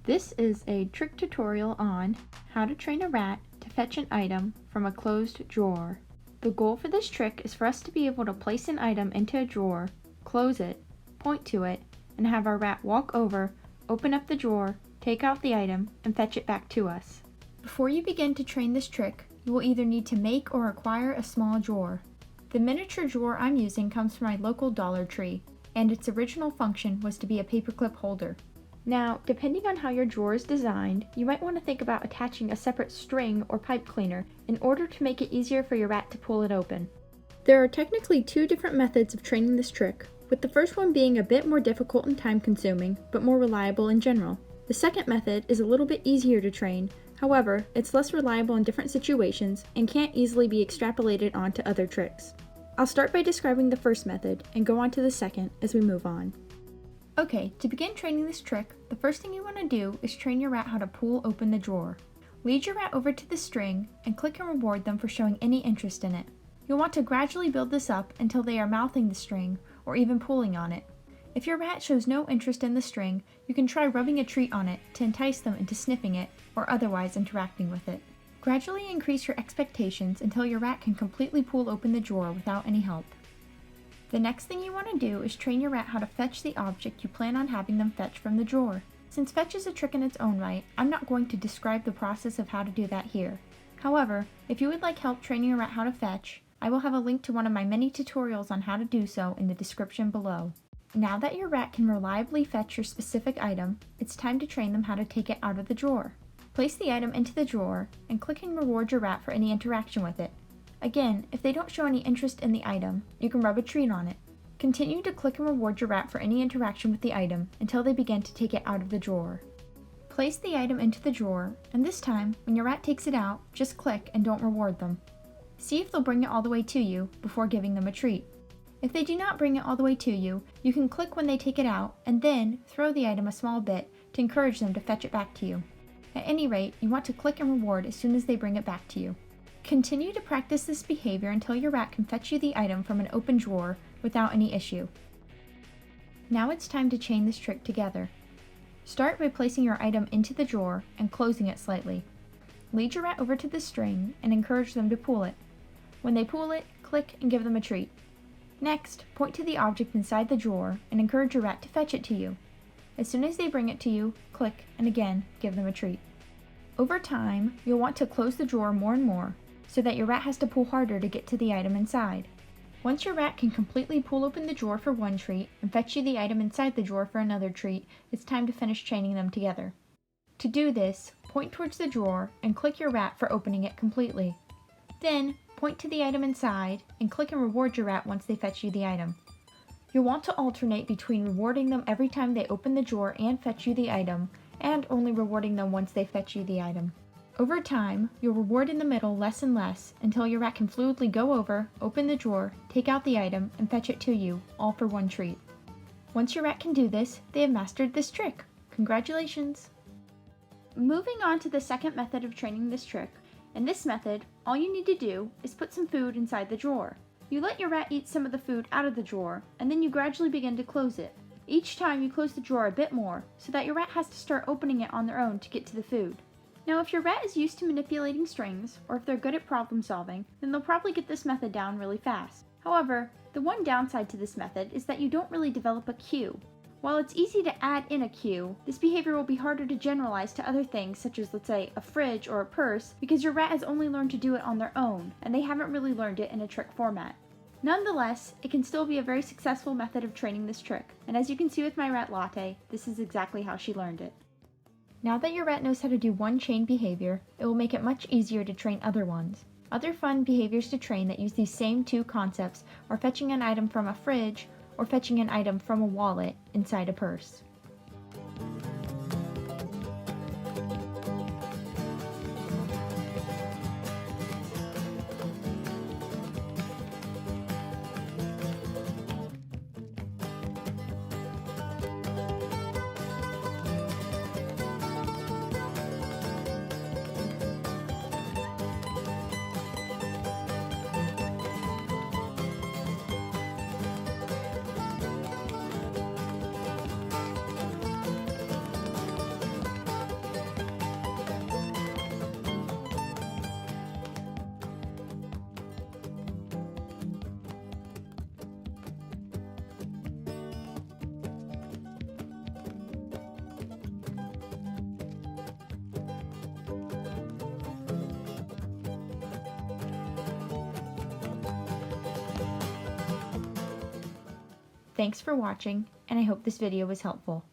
This is a trick tutorial on how to train a rat to fetch an item from a closed drawer. The goal for this trick is for us to be able to place an item into a drawer, close it, point to it, and have our rat walk over, open up the drawer, take out the item, and fetch it back to us. Before you begin to train this trick, you will either need to make or acquire a small drawer. The miniature drawer I'm using comes from my local Dollar Tree, and its original function was to be a paperclip holder. Now, depending on how your drawer is designed, you might want to think about attaching a separate string or pipe cleaner in order to make it easier for your rat to pull it open. There are technically two different methods of training this trick, with the first one being a bit more difficult and time-consuming, but more reliable in general. The second method is a little bit easier to train, however, it's less reliable in different situations and can't easily be extrapolated onto other tricks. I'll start by describing the first method and go on to the second as we move on. Okay, to begin training this trick, the first thing you want to do is train your rat how to pull open the drawer. Lead your rat over to the string and click and reward them for showing any interest in it. You'll want to gradually build this up until they are mouthing the string or even pulling on it. If your rat shows no interest in the string, you can try rubbing a treat on it to entice them into sniffing it or otherwise interacting with it. Gradually increase your expectations until your rat can completely pull open the drawer without any help. The next thing you want to do is train your rat how to fetch the object you plan on having them fetch from the drawer. Since fetch is a trick in its own right, I'm not going to describe the process of how to do that here. However, if you would like help training your rat how to fetch, I will have a link to one of my many tutorials on how to do so in the description below. Now that your rat can reliably fetch your specific item, it's time to train them how to take it out of the drawer. Place the item into the drawer and click and reward your rat for any interaction with it. Again, if they don't show any interest in the item, you can rub a treat on it. Continue to click and reward your rat for any interaction with the item until they begin to take it out of the drawer. Place the item into the drawer, and this time, when your rat takes it out, just click and don't reward them. See if they'll bring it all the way to you before giving them a treat. If they do not bring it all the way to you, you can click when they take it out and then throw the item a small bit to encourage them to fetch it back to you. At any rate, you want to click and reward as soon as they bring it back to you. Continue to practice this behavior until your rat can fetch you the item from an open drawer without any issue. Now it's time to chain this trick together. Start by placing your item into the drawer and closing it slightly. Lead your rat over to the string and encourage them to pull it. When they pull it, click and give them a treat. Next, point to the object inside the drawer and encourage your rat to fetch it to you. As soon as they bring it to you, click and again give them a treat. Over time, you'll want to close the drawer more and more, so that your rat has to pull harder to get to the item inside. Once your rat can completely pull open the drawer for one treat and fetch you the item inside the drawer for another treat, it's time to finish chaining them together. To do this, point towards the drawer and click your rat for opening it completely. Then, point to the item inside and click and reward your rat once they fetch you the item. You'll want to alternate between rewarding them every time they open the drawer and fetch you the item, and only rewarding them once they fetch you the item. Over time, you'll reward in the middle less and less until your rat can fluidly go over, open the drawer, take out the item, and fetch it to you, all for one treat. Once your rat can do this, they have mastered this trick. Congratulations! Moving on to the second method of training this trick. In this method, all you need to do is put some food inside the drawer. You let your rat eat some of the food out of the drawer, and then you gradually begin to close it. Each time you close the drawer a bit more, so that your rat has to start opening it on their own to get to the food. Now, if your rat is used to manipulating strings, or if they're good at problem solving, then they'll probably get this method down really fast. However, the one downside to this method is that you don't really develop a cue. While it's easy to add in a cue, this behavior will be harder to generalize to other things such as, let's say, a fridge or a purse, because your rat has only learned to do it on their own, and they haven't really learned it in a trick format. Nonetheless, it can still be a very successful method of training this trick, and as you can see with my rat Latte, this is exactly how she learned it. Now that your rat knows how to do one chain behavior, it will make it much easier to train other ones. Other fun behaviors to train that use these same two concepts are fetching an item from a fridge or fetching an item from a wallet inside a purse. Thanks for watching, and I hope this video was helpful.